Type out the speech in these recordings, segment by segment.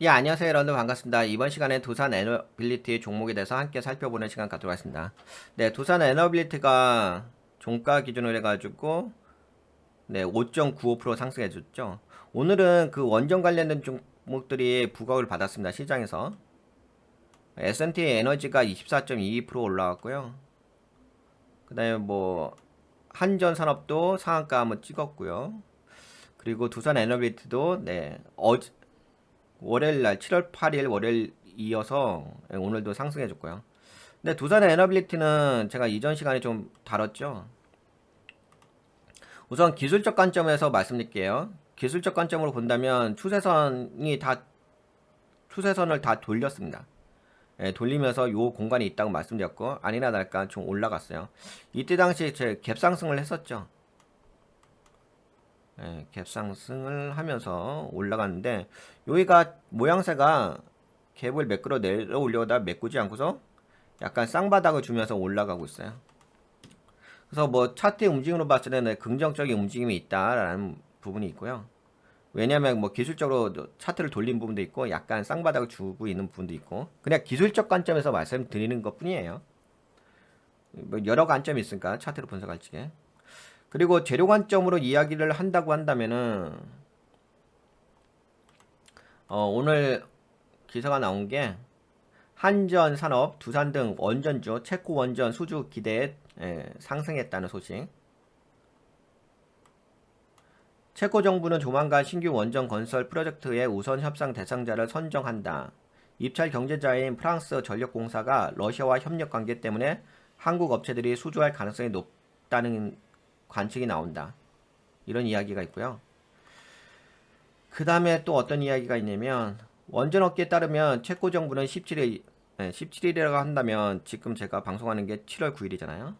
예, 안녕하세요, 여러분들 반갑습니다. 이번 시간에 두산 에너빌리티 종목에 대해서 함께 살펴보는 시간 갖도록 하겠습니다. 네, 두산 에너빌리티가 종가 기준으로 해가지고 네, 5.95% 상승해줬죠. 오늘은 그 원전 관련된 종목들이 부각을 받았습니다. 시장에서. S&T 에너지가 24.22% 올라왔고요. 그 다음에 뭐 한전산업도 상한가 한번 찍었고요. 그리고 두산 에너빌리티도 네, 월요일날 7월 8일 월요일 이어서 오늘도 상승해줬고요. 근데 두산 에너빌리티는 제가 이전 시간에 좀 다뤘죠. 우선 기술적 관점에서 말씀드릴게요. 기술적 관점으로 본다면 추세선을 다 돌렸습니다. 예, 돌리면서 요 공간이 있다고 말씀드렸고 아니나 다를까 좀 올라갔어요. 이때 당시 제 갭상승을 했었죠. 예, 갭상승을 하면서 올라갔는데 여기가 모양새가 갭을 매끄러 내려오려다 메꾸지 않고서 약간 쌍바닥을 주면서 올라가고 있어요. 그래서 뭐 차트의 움직임으로 봤을 때는 긍정적인 움직임이 있다라는 부분이 있고요. 왜냐하면 뭐 기술적으로 차트를 돌린 부분도 있고 약간 쌍바닥을 주고 있는 부분도 있고 그냥 기술적 관점에서 말씀드리는 것 뿐이에요. 뭐 여러 관점이 있으니까 차트를 분석할 적에. 그리고 재료 관점으로 이야기를 한다고 한다면은 오늘 기사가 나온 게 한전 산업, 두산 등 원전주, 체코 원전 수주 기대에 상승했다는 소식. 체코 정부는 조만간 신규 원전 건설 프로젝트의 우선 협상 대상자를 선정한다. 입찰 경쟁자인 프랑스 전력공사가 러시아와 협력 관계 때문에 한국 업체들이 수주할 가능성이 높다는 관측이 나온다. 이런 이야기가 있고요. 그 다음에 또 어떤 이야기가 있냐면 원전 업계에 따르면 체코 정부는 17일이라고 한다면 지금 제가 방송하는 게 7월 9일이잖아요.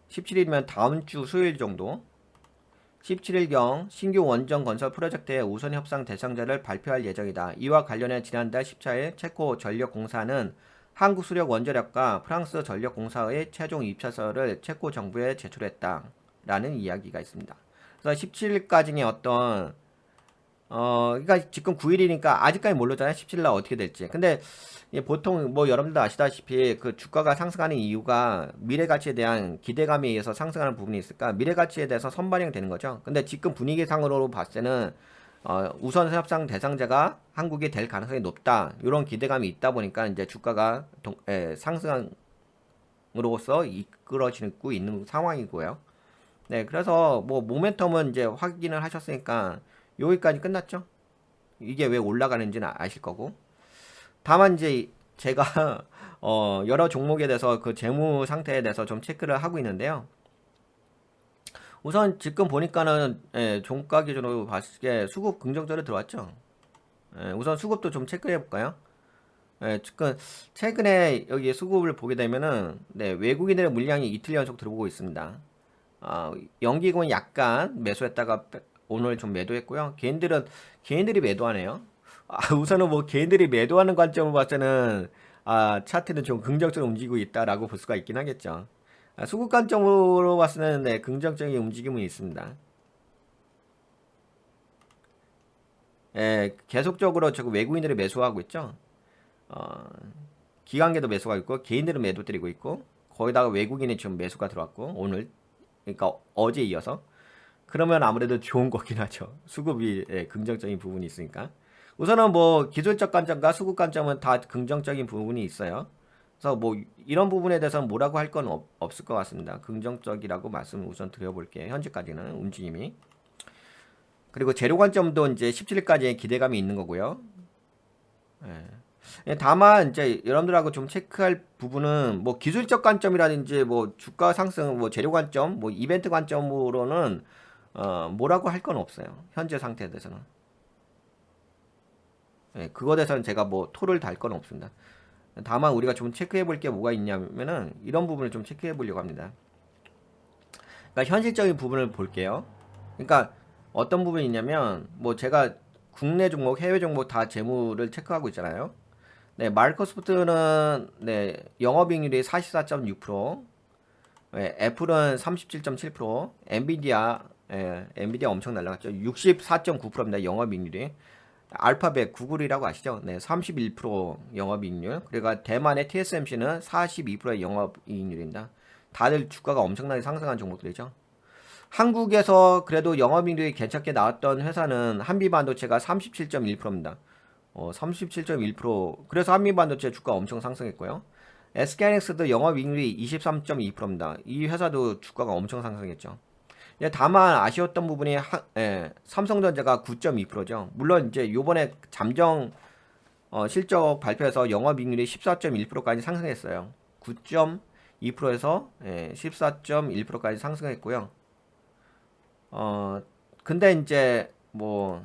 17일이면 다음 주 수요일 정도 17일경 신규 원전 건설 프로젝트의 우선 협상 대상자를 발표할 예정이다. 이와 관련해 지난달 14일 체코 전력공사는 한국 수력 원자력과 프랑스 전력공사의 최종 입찰서를 체코 정부에 제출했다. 라는 이야기가 있습니다. 그래서 17일까지는 어떤 그러니까 지금 9일이니까 아직까지 모르잖아요. 17일 날 어떻게 될지. 근데 보통 뭐 여러분들 아시다시피 그 주가가 상승하는 이유가 미래 가치에 대한 기대감에 의해서 상승하는 부분이 있을까? 미래 가치에 대해서 선반영이 되는 거죠. 근데 지금 분위기상으로 봤을 때는 우선 협상 대상자가 한국이 될 가능성이 높다. 이런 기대감이 있다 보니까 이제 주가가 상승으로서 이끌어지고 있는 상황이고요. 네, 그래서 뭐 모멘텀은 이제 확인을 하셨으니까 여기까지 끝났죠. 이게 왜 올라가는지는 아실 거고. 다만 이제 제가 여러 종목에 대해서 그 재무 상태에 대해서 좀 체크를 하고 있는데요. 우선 지금 보니까는 종가 기준으로 봤을 때 수급 긍정적으로 들어왔죠. 우선 수급도 좀 체크해 볼까요? 지금 최근에 여기 수급을 보게 되면은 네, 외국인들의 물량이 이틀 연속 들어오고 있습니다. 연기금은 약간 매수했다가 오늘 좀 매도했고요. 개인들이 매도하네요. 우선은 뭐 개인들이 매도하는 관점을 봤을 때는 차트는 좀 긍정적으로 움직이고 있다라고 볼 수가 있긴 하겠죠. 수급 관점으로 봤을 때는 네, 긍정적인 움직임은 있습니다. 계속적으로 저 외국인들이 매수하고 있죠. 어, 기관계도 매수가 있고 개인들은 매도 드리고 있고 거기다가 외국인이 좀 매수가 들어왔고 오늘 그러니까 어제 이어서 그러면 아무래도 좋은 거긴 하죠. 수급이 긍정적인 부분이 있으니까. 우선은 뭐 기술적 관점과 수급 관점은 다 긍정적인 부분이 있어요. 그래서 뭐 이런 부분에 대해서는 뭐라고 할 건 없을 것 같습니다. 긍정적이라고 말씀을 우선 드려볼게요. 현재까지는 움직임이. 그리고 재료 관점도 이제 17일까지 기대감이 있는 거고요. 다만 이제 여러분들하고 좀 체크할 부분은 뭐 기술적 관점이라든지 뭐 주가 상승, 뭐 재료 관점, 뭐 이벤트 관점으로는 뭐라고 할 건 없어요. 현재 상태에 대해서는. 그거에 대해서는 제가 뭐 토를 달 건 없습니다. 다만 우리가 좀 체크해 볼 게 뭐가 있냐면은 이런 부분을 좀 체크해 보려고 합니다. 그러니까 현실적인 부분을 볼게요. 그러니까 어떤 부분이 있냐면 뭐 제가 국내 종목, 해외 종목 다 재무를 체크하고 있잖아요. 네, 마이크로소프트는 네, 영업이익률이 44.6%, 애플은 37.7%, 엔비디아 엄청 날라갔죠. 64.9%입니다. 영업이익률이. 알파벳 구글이라고 아시죠? 네, 31% 영업이익률. 그리고 대만의 TSMC는 42%의 영업이익률입니다. 다들 주가가 엄청나게 상승한 종목들이죠. 한국에서 그래도 영업이익률이 괜찮게 나왔던 회사는 한미반도체가 37.1%입니다. 37.1%. 그래서 한미반도체 주가 엄청 상승했고요. SK하이닉스도 영업이익률이 23.2%입니다. 이 회사도 주가가 엄청 상승했죠. 다만 아쉬웠던 부분이 삼성전자가 9.2%죠. 물론 이제 요번에 잠정 실적 발표에서 영업이익률이 14.1%까지 상승했어요. 9.2%에서 14.1%까지 상승했고요. 근데 이제 뭐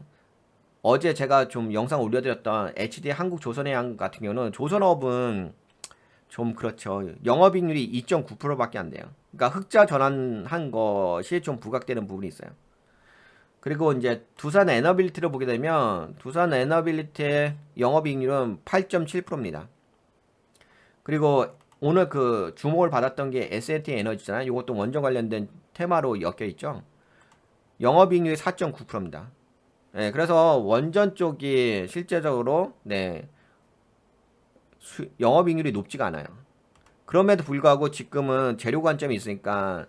어제 제가 좀 영상 올려드렸던 HD 한국조선해양 같은 경우는 조선업은 좀 그렇죠. 영업이익률이 2.9%밖에 안 돼요. 그러니까 흑자 전환한 것이 좀 부각되는 부분이 있어요. 그리고 이제 두산 에너빌리티를 보게 되면 두산 에너빌리티의 영업이익률은 8.7%입니다. 그리고 오늘 그 주목을 받았던 게 S&T 에너지잖아요. 이것도 원전 관련된 테마로 엮여 있죠. 영업이익률이 4.9%입니다. 네, 그래서 원전 쪽이 실제적으로 영업이익률이 높지가 않아요. 그럼에도 불구하고 지금은 재료 관점이 있으니까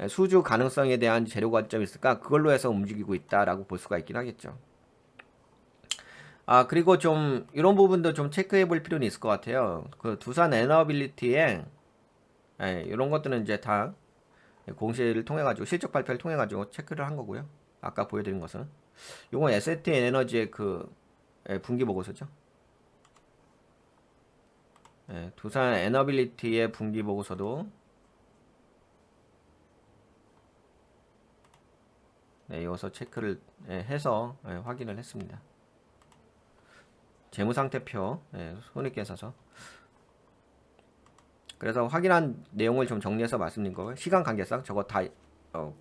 수주 가능성에 대한 재료 관점이 있으니까 그걸로 해서 움직이고 있다라고 볼 수가 있긴 하겠죠. 그리고 좀 이런 부분도 좀 체크해 볼 필요는 있을 것 같아요. 그 두산 에너빌리티에 이런 것들은 이제 다 공시를 통해 가지고 실적 발표를 통해 가지고 체크를 한 거고요. 아까 보여드린 것은 이건 S&T 에너지의 그 분기 보고서죠. 두산 에너빌리티의 분기 보고서도 이어서 체크를 해서 확인을 했습니다. 재무상태표, 손익계산서. 그래서 확인한 내용을 좀 정리해서 말씀드린 거고요. 시간 관계상 저거 다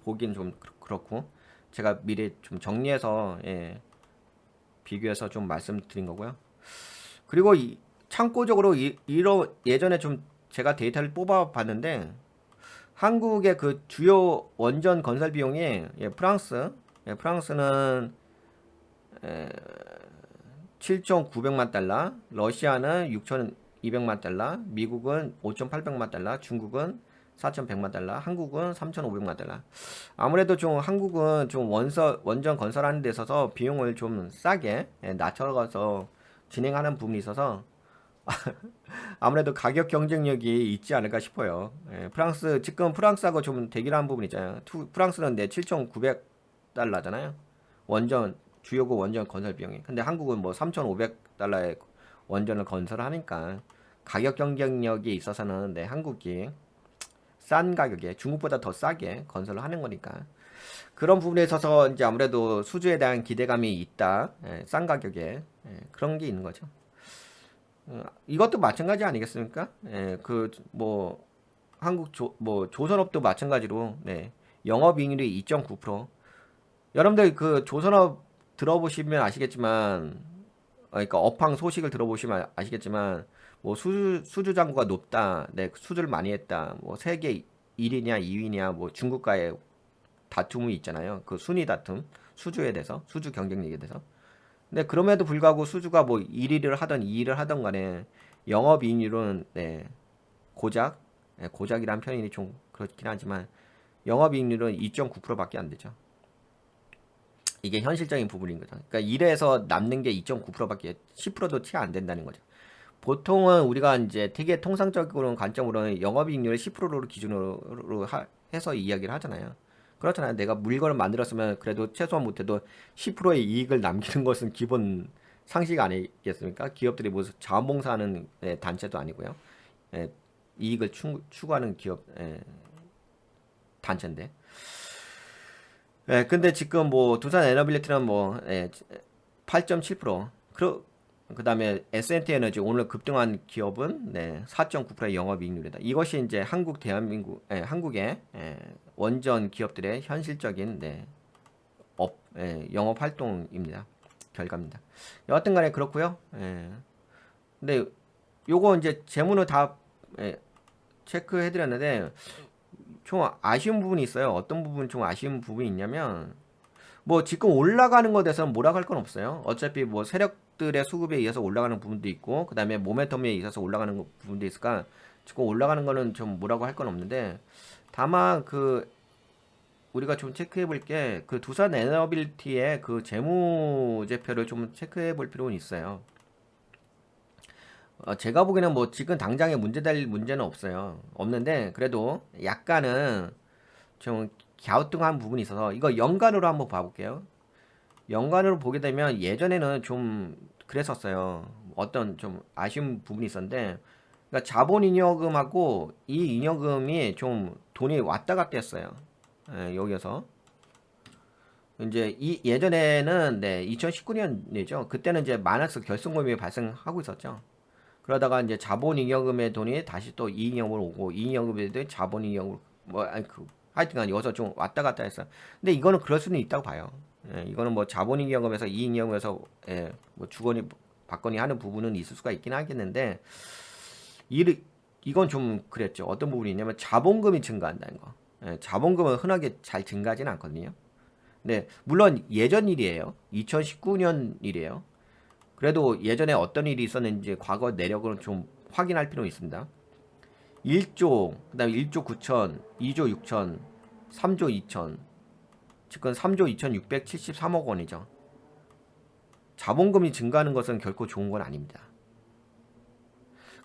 보긴 좀 그렇고 제가 미리 좀 정리해서 비교해서 좀 말씀드린 거고요. 그리고 참고적으로 이런 예전에 좀 제가 데이터를 뽑아 봤는데 한국의 그 주요 원전 건설 비용이 프랑스는 7,900만 달러, 러시아는 6,200만 달러, 미국은 5,800만 달러, 중국은 4,100만 달러, 한국은 3,500만 달러. 아무래도 좀 한국은 좀 원전 건설하는 데 있어서 비용을 좀 싸게 낮춰가서 진행하는 부분이 있어서 아무래도 가격 경쟁력이 있지 않을까 싶어요. 지금 프랑스하고 좀 대결하는 부분 있잖아요. 프랑스는 7,900달러잖아요. 주요국 원전 건설 비용이. 근데 한국은 뭐 3,500달러의 원전을 건설하니까 가격 경쟁력이 있어서는 한국이 싼 가격에 중국보다 더 싸게 건설을 하는 거니까 그런 부분에 있어서 이제 아무래도 수주에 대한 기대감이 있다. 싼 가격에 그런 게 있는 거죠. 이것도 마찬가지 아니겠습니까? 뭐 조선업도 마찬가지로 영업이익률이 2.9%. 여러분들 그 조선업 들어보시면 아시겠지만 그러니까 업황 소식을 들어보시면 아시겠지만 뭐 수주 잔고가 높다. 수주를 많이 했다. 뭐 세계 1위냐 2위냐 뭐 중국과의 다툼이 있잖아요. 그 순위 다툼, 수주에 대해서, 수주 경쟁력에 대해서. 근데 그럼에도 불구하고 수주가 뭐 1위를 하던 2위를 하던 간에 영업이익률은 고작이란 표현이 좀 그렇긴 하지만 영업이익률은 2.9%밖에 안 되죠. 이게 현실적인 부분인 거죠. 그러니까 1에서 남는 게 2.9%밖에 10%도 채 안 된다는 거죠. 보통은 우리가 이제 되게 통상적으로 관점으로는 영업이익률을 10%로 기준으로 해서 이야기를 하잖아요. 그렇잖아요. 내가 물건을 만들었으면 그래도 최소한 못해도 10%의 이익을 남기는 것은 기본 상식 아니겠습니까? 기업들이 무슨 자원봉사하는 단체도 아니고요. 이익을 추구하는 기업 단체인데. 근데 지금 뭐 두산 에너빌리티는 뭐 8.7%. 그다음에 S&T 에너지 오늘 급등한 기업은 4.9%의 영업이익률이다. 이것이 이제 한국의 원전 기업들의 현실적인 영업 활동입니다. 결과입니다. 여하튼 간에 그렇고요. 근데 요거 이제 재무는 다 체크해 드렸는데 좀 아쉬운 부분이 있어요. 어떤 부분 좀 아쉬운 부분이 있냐면 뭐 지금 올라가는 것에 대해서는 뭐라고 할 건 없어요. 어차피 뭐 세력들의 수급에 의해서 올라가는 부분도 있고 그다음에 모멘텀에 있어서 올라가는 부분도 있으니까 지금 올라가는 거는 좀 뭐라고 할 건 없는데 다만 그 우리가 좀 체크해 볼 게 그 두산 에너빌리티의 그 재무제표를 좀 체크해 볼 필요는 있어요. 제가 보기에는 뭐 지금 당장에 문제될 문제는 없어요. 없는데 그래도 약간은 좀 갸우뚱한 부분이 있어서 이거 연간으로 한번 봐볼게요. 연간으로 보게 되면 예전에는 좀 그랬었어요. 어떤 좀 아쉬운 부분이 있었는데 그러니까 자본잉여금하고 이 잉여금이 좀 돈이 왔다 갔다 했어요. 예, 여기서 이제 이 예전에는 네 2019년이죠. 그때는 이제 마이너스 결손금이 발생하고 있었죠. 그러다가 이제 자본잉여금의 돈이 다시 또 이잉여금으로 오고 이잉여금의 돈이 자본잉여금 뭐 아니 그 하여튼간 여기서 좀 왔다 갔다 했어요. 근데 이거는 그럴 수는 있다고 봐요. 예, 이거는 뭐 자본잉여금에서 이잉여금에서 예, 뭐 주거니 받거니 하는 부분은 있을 수가 있긴 하겠는데 이건 좀 그랬죠. 어떤 부분이 있냐면 자본금이 증가한다는 거. 예, 자본금은 흔하게 잘 증가하지는 않거든요. 네, 물론 예전 일이에요. 2019년 일이에요. 그래도 예전에 어떤 일이 있었는지 과거 내력을 좀 확인할 필요는 있습니다. 1조, 그다음에 1조 9천, 2조 6천, 3조 2천, 지금 3조 2,673억 원이죠. 자본금이 증가하는 것은 결코 좋은 건 아닙니다.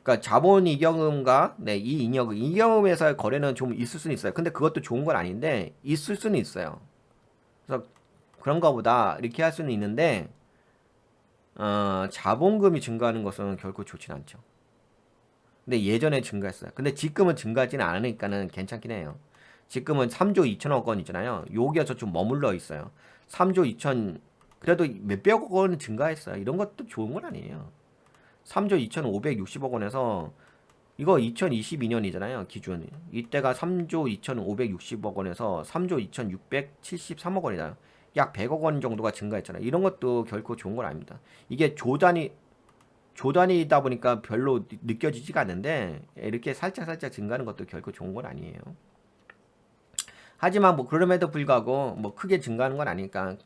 그러니까 자본이익금과 네, 이 잉여금에서의 거래는 좀 있을 수는 있어요. 근데 그것도 좋은 건 아닌데 있을 수는 있어요. 그래서 그런가 보다 이렇게 할 수는 있는데 자본금이 증가하는 것은 결코 좋진 않죠. 근데 예전에 증가했어요. 근데 지금은 증가하지는 않으니까는 괜찮긴 해요. 지금은 3조 2천억 원이잖아요. 여기에서 좀 머물러 있어요. 3조 2천 그래도 몇백억 원은 증가했어요. 이런 것도 좋은 건 아니에요. 3조 2,560억 원에서 이거 2022년이잖아요. 기준. 이때가 3조 2,560억 원에서 3조 2,673억 원이다. 약 100억 원 정도가 증가했잖아요. 이런 것도 결코 좋은 건 아닙니다. 이게 조단위다 보니까 별로 느껴지지가 않는데 이렇게 살짝 증가하는 것도 결코 좋은 건 아니에요. 하지만 뭐 그럼에도 불구하고 뭐 크게 증가하는 건 아니니까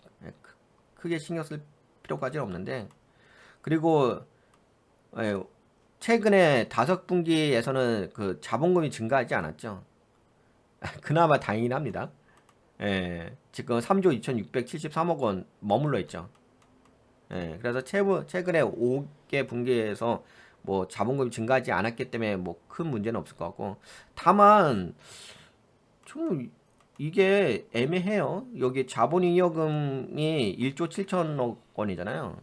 크게 신경 쓸 필요까지는 없는데 그리고 예, 최근에 5분기에서는 그 자본금이 증가하지 않았죠. 그나마 다행이긴 합니다. 예, 지금 3조 2,673억 원 머물러 있죠. 예, 그래서 최근에 5개 분기에서 뭐 자본금이 증가하지 않았기 때문에 뭐 큰 문제는 없을 것 같고 다만 좀 이게 애매해요. 여기 자본잉여금이 1조 7천억 원이잖아요.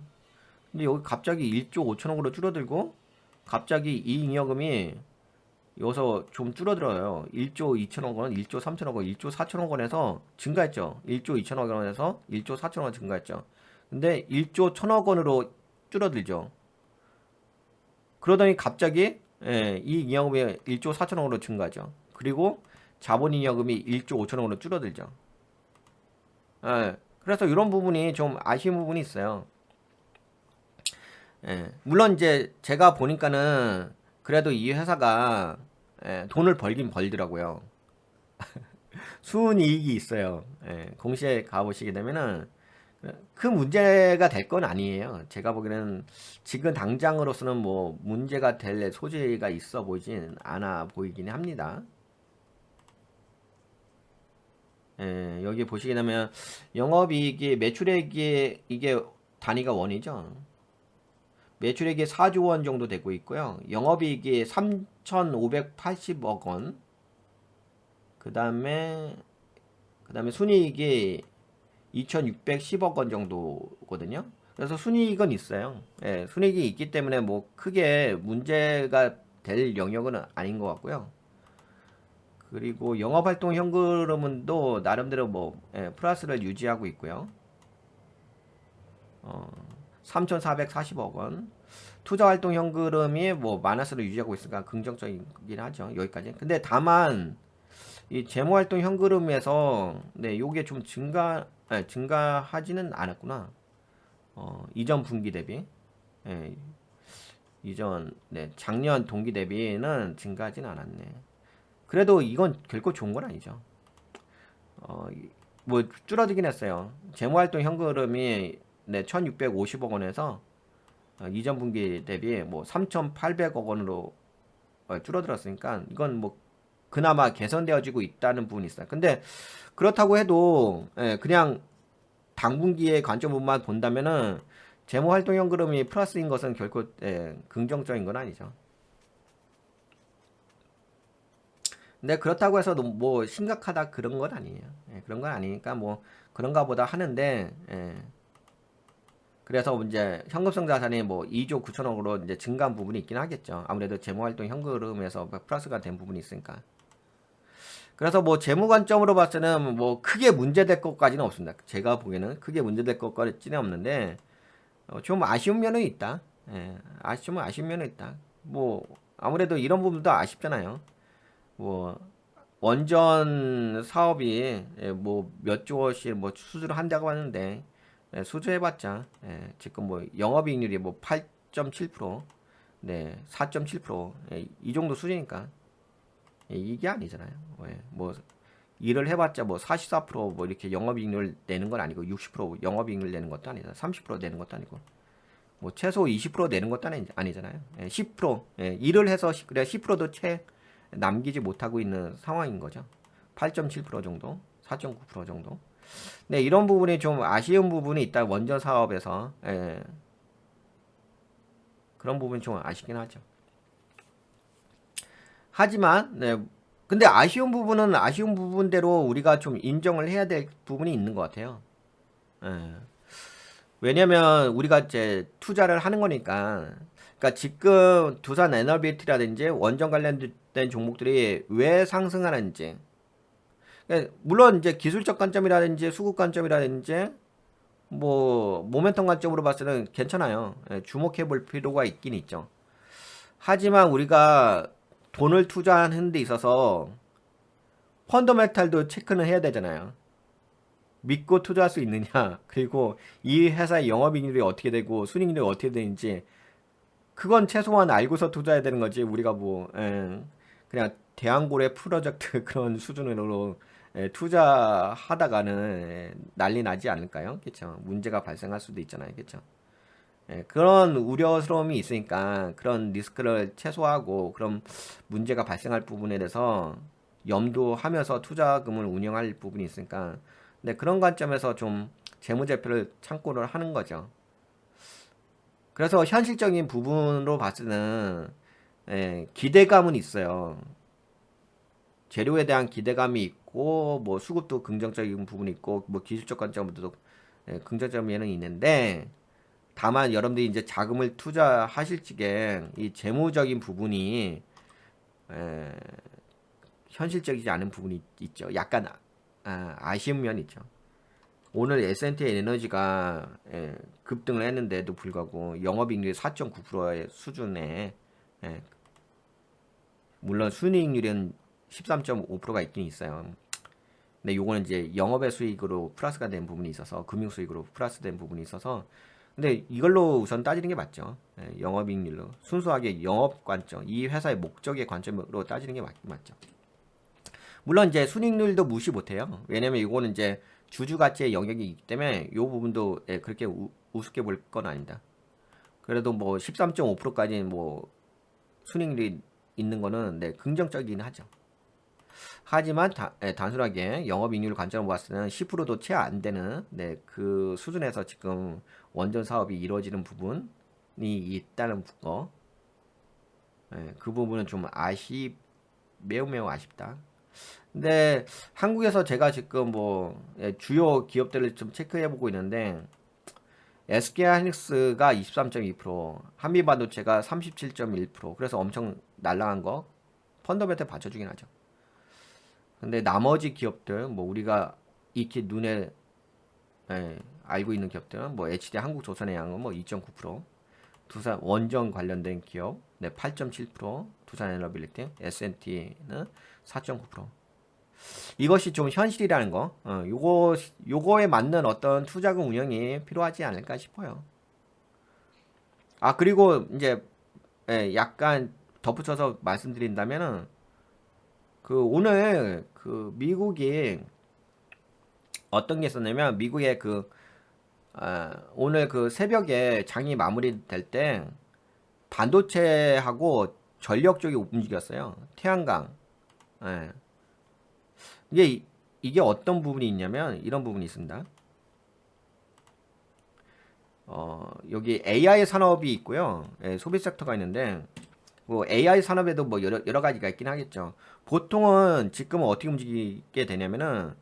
근데 여기 갑자기 1조 5천억으로 줄어들고 갑자기 이 잉여금이 여기서 좀 줄어들어요. 1조 2천억 원, 1조 3천억 원, 1조 4천억 원에서 증가했죠. 1조 2천억 원에서 1조 4천억 원 증가했죠. 근데 1조 1천억 원으로 줄어들죠. 그러더니 갑자기 예, 이 잉여금이 1조 4천억 원으로 증가하죠. 그리고 자본잉여금이 1조 5천억 원으로 줄어들죠. 예, 그래서 이런 부분이 좀 아쉬운 부분이 있어요. 예, 물론 이제 제가 보니까는 그래도 이 회사가 예, 돈을 벌긴 벌더라고요. 순이익이 있어요. 예, 공시에 가보시게 되면은 그 문제가 될 건 아니에요. 제가 보기에는 지금 당장으로서는 뭐 문제가 될 소지가 있어 보이진 않아 보이긴 합니다. 예, 여기 보시게 되면 영업이익이 매출액이 이게 단위가 원이죠. 매출액이 4조 원 정도 되고 있고요. 영업이익이 3,580억 원. 그다음에 순이익이 2,610억 원 정도거든요. 그래서 순이익은 있어요. 예, 순이익이 있기 때문에 뭐 크게 문제가 될 영역은 아닌 것 같고요. 그리고 영업활동 현금은 또 나름대로 뭐 예, 플러스를 유지하고 있고요. 3,440억 원. 투자활동 현금이 뭐 마이너스를 유지하고 있으니까 긍정적이긴 하죠. 여기까지. 근데 다만 이 재무활동 현금에서 네, 요게 좀 증가하지는 않았구나. 이전 분기 대비. 예, 네, 작년 동기 대비는 증가하진 않았네. 그래도 이건 결코 좋은 건 아니죠. 어, 뭐 줄어들긴 했어요. 재무활동 현금흐름이 네, 1,650억 원에서 이전 분기 대비 뭐 3,800억 원으로 줄어들었으니까 이건 뭐 그나마 개선되어지고 있다는 부분이 있어요. 근데 그렇다고 해도 그냥 당분기의 관점만 본다면은 재무활동 현금흐름이 플러스인 것은 결코 긍정적인 건 아니죠. 근데 그렇다고 해서 뭐 심각하다 그런 건 아니에요. 그런 건 아니니까 뭐 그런가 보다 하는데 그래서 이제 현금성 자산이 뭐 2조 9천억으로 이제 증가한 부분이 있긴 하겠죠. 아무래도 재무활동 현금흐름에서 플러스가 된 부분이 있으니까. 그래서 뭐 재무 관점으로 봤을 때는 뭐 크게 문제될 것까지는 없습니다. 제가 보기에는 크게 문제될 것까지는 없는데 좀 아쉬운 면은 있다. 아쉬운 면은 있다. 뭐 아무래도 이런 부분도 아쉽잖아요. 뭐 원전 사업이 뭐 몇 조 원씩 뭐 수주를 한다고 하는데 수주해봤자 지금 뭐 영업이익률이 뭐 8.7%, 네 4.7%, 이 정도 수준이니까 이게 아니잖아요. 뭐 일을 해봤자 뭐 44%뭐 이렇게 영업이익률 내는 건 아니고 60% 영업이익률 내는 것도 아니잖아요. 30% 내는 것도 아니고 뭐 최소 20% 내는 것도 아니잖아요. 10% 일을 해서 그래 10%도 채 남기지 못하고 있는 상황인 거죠. 8.7% 정도, 4.9% 정도. 네, 이런 부분이 좀 아쉬운 부분이 있다. 원전 사업에서 그런 부분이 좀 아쉽긴 하죠. 하지만 네, 근데 아쉬운 부분은 아쉬운 부분대로 우리가 좀 인정을 해야 될 부분이 있는 것 같아요. 예. 왜냐면 우리가 이제 투자를 하는 거니까. 그러니까 지금 두산 에너비티라든지 원전 관련된 종목들이 왜 상승하는지. 그러니까 물론 이제 기술적 관점이라든지 수급 관점이라든지 뭐 모멘텀 관점으로 봤을 때는 괜찮아요. 주목해 볼 필요가 있긴 있죠. 하지만 우리가 돈을 투자하는 데 있어서 펀더멘탈도 체크는 해야 되잖아요. 믿고 투자할 수 있느냐, 그리고 이 회사의 영업이익률이 어떻게 되고 순이익률이 어떻게 되는지 그건 최소한 알고서 투자해야 되는 거지. 우리가 뭐 그냥 대한고래 프로젝트 그런 수준으로 투자하다가는 난리 나지 않을까요? 그렇죠? 문제가 발생할 수도 있잖아요. 그렇죠? 그런 우려스러움이 있으니까 그런 리스크를 최소화하고 그런 문제가 발생할 부분에 대해서 염두하면서 투자금을 운영할 부분이 있으니까 근데 그런 관점에서 좀 재무제표를 참고를 하는 거죠. 그래서 현실적인 부분으로 봤을 때는 기대감은 있어요. 재료에 대한 기대감이 있고 뭐 수급도 긍정적인 부분이 있고 뭐 기술적 관점으로도 긍정적인 면은 있는데 다만 여러분들이 이제 자금을 투자하실 적에 이 재무적인 부분이 에, 현실적이지 않은 부분이 있죠. 약간 아쉬운 면이 있죠. 오늘 S&T 에너지가 급등을 했는데도 불구하고 영업이익률이 4.9%의 수준에 예, 물론 순이익률은 13.5%가 있긴 있어요. 근데 요거는 이제 영업의 수익으로 플러스가 된 부분이 있어서 금융 수익으로 플러스 된 부분이 있어서 근데 이걸로 우선 따지는 게 맞죠. 영업이익률로 순수하게 영업 관점, 이 회사의 목적의 관점으로 따지는 게 맞죠. 물론 이제 순이익률도 무시 못해요. 왜냐면 이거는 이제 주주 가치의 영역이 있기 때문에 이 부분도 그렇게 우습게 볼 건 아니다. 그래도 뭐 13.5%까지 뭐 순이익률이 있는 거는 긍정적이긴 하죠. 하지만 단순하게 영업이익률 관점으로 봤을 때는 10%도 채 안 되는 그 수준에서 지금 원전 사업이 이루어지는 부분이 있다는 거, 그 부분은 좀 매우 매우 아쉽다. 근데 한국에서 제가 지금 뭐 주요 기업들을 좀 체크해 보고 있는데 SK하이닉스가 23.2%, 한미반도체가 37.1%. 그래서 엄청 날라간 거 펀더멘탈 받쳐주긴 하죠. 근데 나머지 기업들 뭐 우리가 익히 눈에 알고 있는 기업들은 뭐 HD 한국조선해양은 뭐 2.9%, 두산 원전 관련된 기업 8.7%, 두산에너빌리티, S&T는 4.9%. 이것이 좀 현실이라는 거. 요거에 맞는 어떤 투자금 운영이 필요하지 않을까 싶어요. 아, 그리고 이제 약간 덧붙여서 말씀드린다면은 그 오늘 그 미국이 어떤 게 있었냐면 미국의 오늘 그 새벽에 장이 마무리될 때 반도체하고 전력 쪽이 움직였어요. 태양광. 예. 이게 어떤 부분이 있냐면 이런 부분이 있습니다. 여기 AI 산업이 있고요. 예, 소비 섹터가 있는데 뭐 AI 산업에도 뭐 여러 가지가 있긴 하겠죠. 보통은 지금은 어떻게 움직이게 되냐면은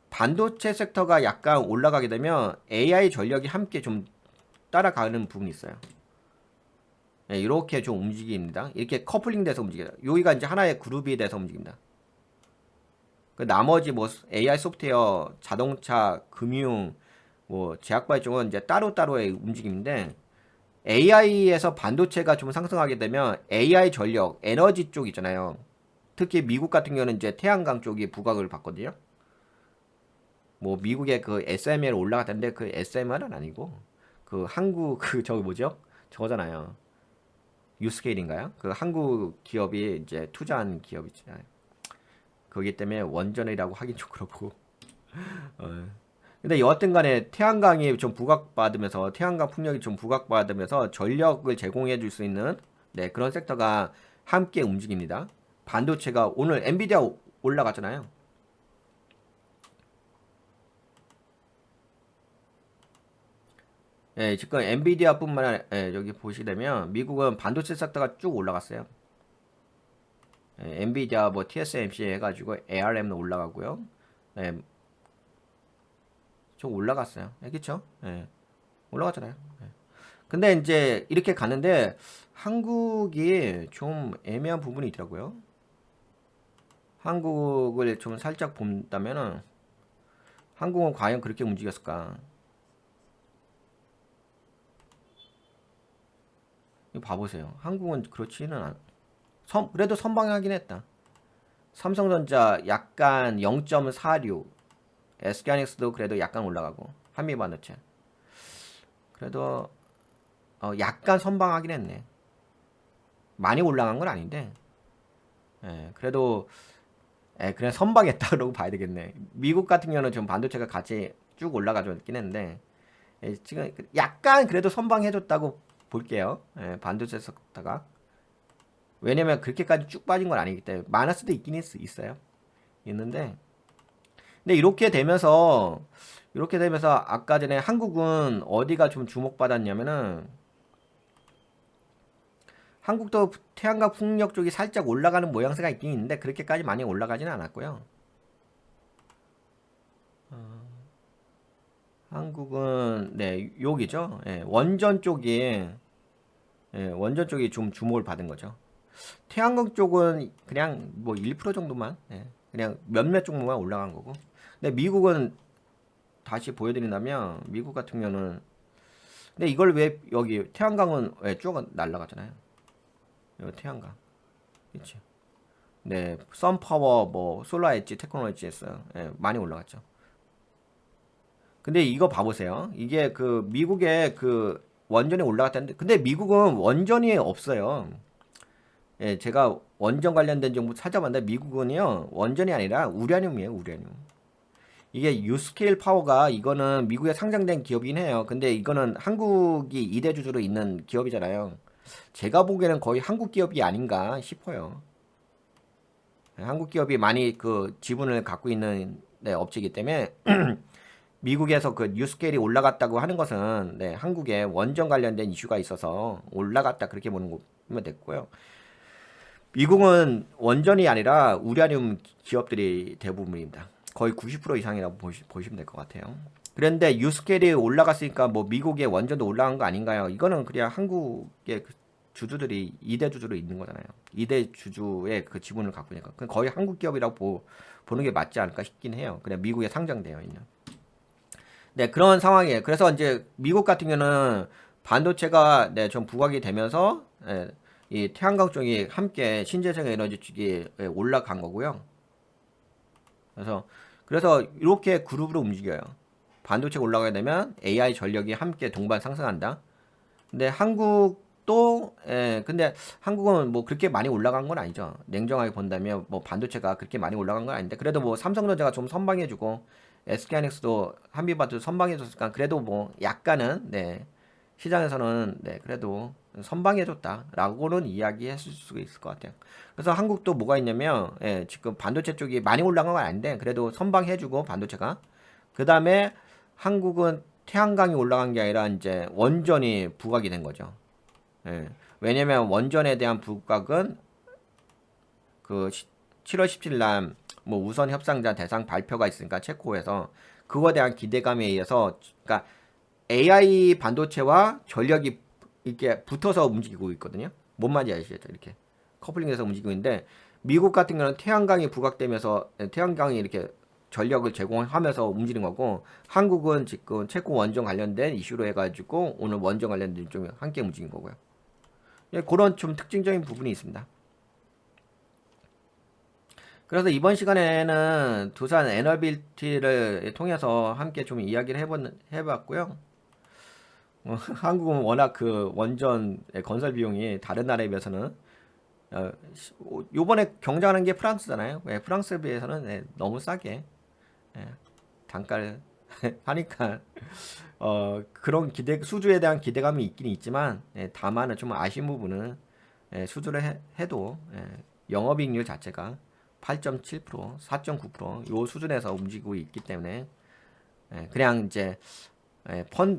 반도체 섹터가 약간 올라가게 되면 AI 전력이 함께 좀 따라가는 부분이 있어요. 예, 이렇게 좀 움직입니다. 이렇게 커플링 돼서 움직여요. 여기가 이제 하나의 그룹이 돼서 움직입니다. 그 나머지 뭐 AI 소프트웨어, 자동차, 금융, 뭐 제약바이 쪽은 이제 따로따로의 움직임인데 AI에서 반도체가 좀 상승하게 되면 AI 전력, 에너지 쪽 있잖아요. 특히 미국 같은 경우는 이제 태양광 쪽이 부각을 받거든요. 뭐 미국의 그 SML 올라갔다는데 그 SML은 아니고 그 한국 그 저기 뭐죠? 저거잖아요. 유스케일인가요? 그 한국 기업이 이제 투자한 기업이잖아요. 그렇기 때문에 원전이라고 하긴 좀 그렇고. 어. 근데 여하튼 간에 태양광이 좀 부각받으면서 태양광 풍력이 좀 부각받으면서 전력을 제공해 줄 수 있는 네, 그런 섹터가 함께 움직입니다. 반도체가 오늘 엔비디아 올라갔잖아요. 예, 지금 엔비디아뿐만 아니라 예, 여기 보시게 되면 미국은 반도체 섹터가 쭉 올라갔어요. 예, 엔비디아 뭐 TSMC 해가지고 ARM도 올라가고요. 예, 좀 올라갔어요. 예, 그쵸? 예, 올라갔잖아요. 예. 근데 이제 이렇게 가는데 한국이 좀 애매한 부분이 있더라고요. 한국을 좀 살짝 본다면은 한국은 과연 그렇게 움직였을까? 이거 봐보세요. 한국은 그렇지는 않. 그래도 선방하긴 했다. 삼성전자 약간 0.46, SK하이닉스도 그래도 약간 올라가고 한미반도체 그래도 약간 선방하긴 했네. 많이 올라간 건 아닌데, 예, 그래도 그냥 선방했다 그러고 봐야 되겠네. 미국 같은 경우는 좀 반도체가 같이 쭉 올라가줬긴 했는데 지금 약간 그래도 선방해줬다고 볼게요. 예, 반도체 섹터가 왜냐면 그렇게까지 쭉 빠진 건 아니기 때문에 마이너스도 있긴 있어요. 있는데 근데 이렇게 되면서 아까 전에 한국은 어디가 좀 주목받았냐면은 한국도 태양광 풍력 쪽이 살짝 올라가는 모양새가 있긴 있는데 그렇게까지 많이 올라가지는 않았고요. 한국은 네 여기죠. 예, 원전 쪽이 좀 주목을 받은 거죠. 태양광 쪽은 그냥 뭐 1% 정도만 그냥 몇몇 종목만 올라간 거고. 근데 미국은 다시 보여드린다면 미국 같은 경우는 근데 이걸 왜 여기 태양광은 왜 쭉 날라가잖아요. 여기 태양광. 그치? 네, 선파워 뭐 솔라 엣지 테크놀로지 했어요. 예, 많이 올라갔죠. 근데 이거 봐보세요. 이게 그 미국의 그 원전이 올라갔다는데 근데 미국은 원전이 없어요. 예, 제가 원전 관련된 정보 찾아봤는데 미국은요 원전이 아니라 우라늄이에요, 우라늄. 이게 유스케일 파워가 이거는 미국에 상장된 기업이긴 해요. 근데 이거는 한국이 2대 주주로 있는 기업이잖아요. 제가 보기에는 거의 한국 기업이 아닌가 싶어요. 네, 한국 기업이 많이 그 지분을 갖고 있는 네, 업체이기 때문에 미국에서 그 뉴스케일이 올라갔다고 하는 것은 네, 한국에 원전 관련된 이슈가 있어서 올라갔다 그렇게 보면 됐고요. 미국은 원전이 아니라 우라늄 기업들이 대부분입니다. 거의 90% 이상이라고 보시면 될 것 같아요. 그런데 유스케일이 올라갔으니까 뭐 미국의 원전도 올라간 거 아닌가요? 이거는 그냥 한국의 그 주주들이 2대 주주로 있는 거잖아요. 2대 주주의 그 지분을 갖고 있으니까. 거의 한국 기업이라고 보는 게 맞지 않을까 싶긴 해요. 그냥 미국에 상장되어 있는. 네, 그런 상황이에요. 그래서 이제 미국 같은 경우는 반도체가 네, 좀 부각이 되면서 이 태양광 쪽이 함께 신재생 에너지 쪽이 올라간 거고요. 그래서 이렇게 그룹으로 움직여요. 반도체 올라가게 되면 AI 전력이 함께 동반 상승한다. 근데 근데 한국은 뭐 그렇게 많이 올라간 건 아니죠. 냉정하게 본다면 뭐 반도체가 그렇게 많이 올라간 건 아닌데 그래도 뭐 삼성전자가 좀 선방해주고 SK하이닉스도 한비바도 선방해줬으니까 그래도 뭐 약간은 시장에서는 그래도 선방해줬다라고는 이야기했을 수 있을 것 같아요. 그래서 한국도 뭐가 있냐면 지금 반도체 쪽이 많이 올라간 건 아닌데 그래도 선방해주고 반도체가 그 다음에 한국은 태양광이 올라간 게 아니라 이제 원전이 부각이 된 거죠. 왜냐면 원전에 대한 부각은 그 7월 17일 날 뭐 우선 협상자 대상 발표가 있으니까 체코에서 그거에 대한 기대감에 의해서 그러니까 AI 반도체와 전력이 이렇게 붙어서 움직이고 있거든요. 뭔 말인지 아시겠죠? 이렇게 커플링해서 움직이고 있는데 미국 같은 경우는 태양광이 부각되면서 태양광이 이렇게 전력을 제공하면서 움직이는 거고 한국은 지금 체코 원전 관련된 이슈로 해가지고 오늘 원전 관련된 좀 함께 움직인 거고요. 그런 좀 특징적인 부분이 있습니다. 그래서 이번 시간에는 두산 에너빌티를 통해서 함께 좀 이야기를 해봤고요. 한국은 워낙 그 원전 건설 비용이 다른 나라에 비해서는 요번에 경쟁하는 게 프랑스잖아요. 프랑스에 비해서는 너무 싸게 단가를 하니까 그런 수주에 대한 기대감이 있긴 있지만 다만 좀 아쉬운 부분은 수주를 해도 영업이익률 자체가 8.7%, 4.9%요 수준에서 움직이고 있기 때문에 그냥 이제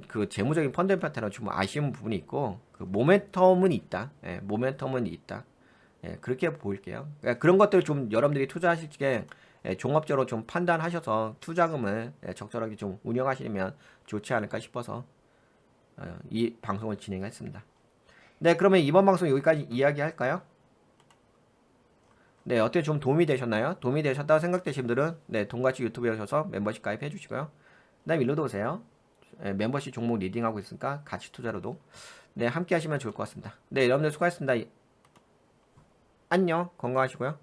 그 재무적인 펀더멘탈은 좀 아쉬운 부분이 있고 그 모멘텀은 있다. 모멘텀은 있다. 그렇게 보일게요. 그러니까 그런 것들 좀 여러분들이 투자하실 적에 종합적으로 좀 판단하셔서 투자금을 적절하게 좀 운영하시면 좋지 않을까 싶어서 이 방송을 진행했습니다. 네, 그러면 이번 방송 여기까지 이야기할까요? 네, 어떻게 좀 도움이 되셨나요? 도움이 되셨다고 생각되신 분들은 돈같이 유튜브에 오셔서 멤버십 가입해 주시고요. 그다음 일로도 오세요. 멤버십 종목 리딩하고 있으니까 같이 투자로도 함께 하시면 좋을 것 같습니다. 네, 여러분들 수고하셨습니다. 안녕, 건강하시고요.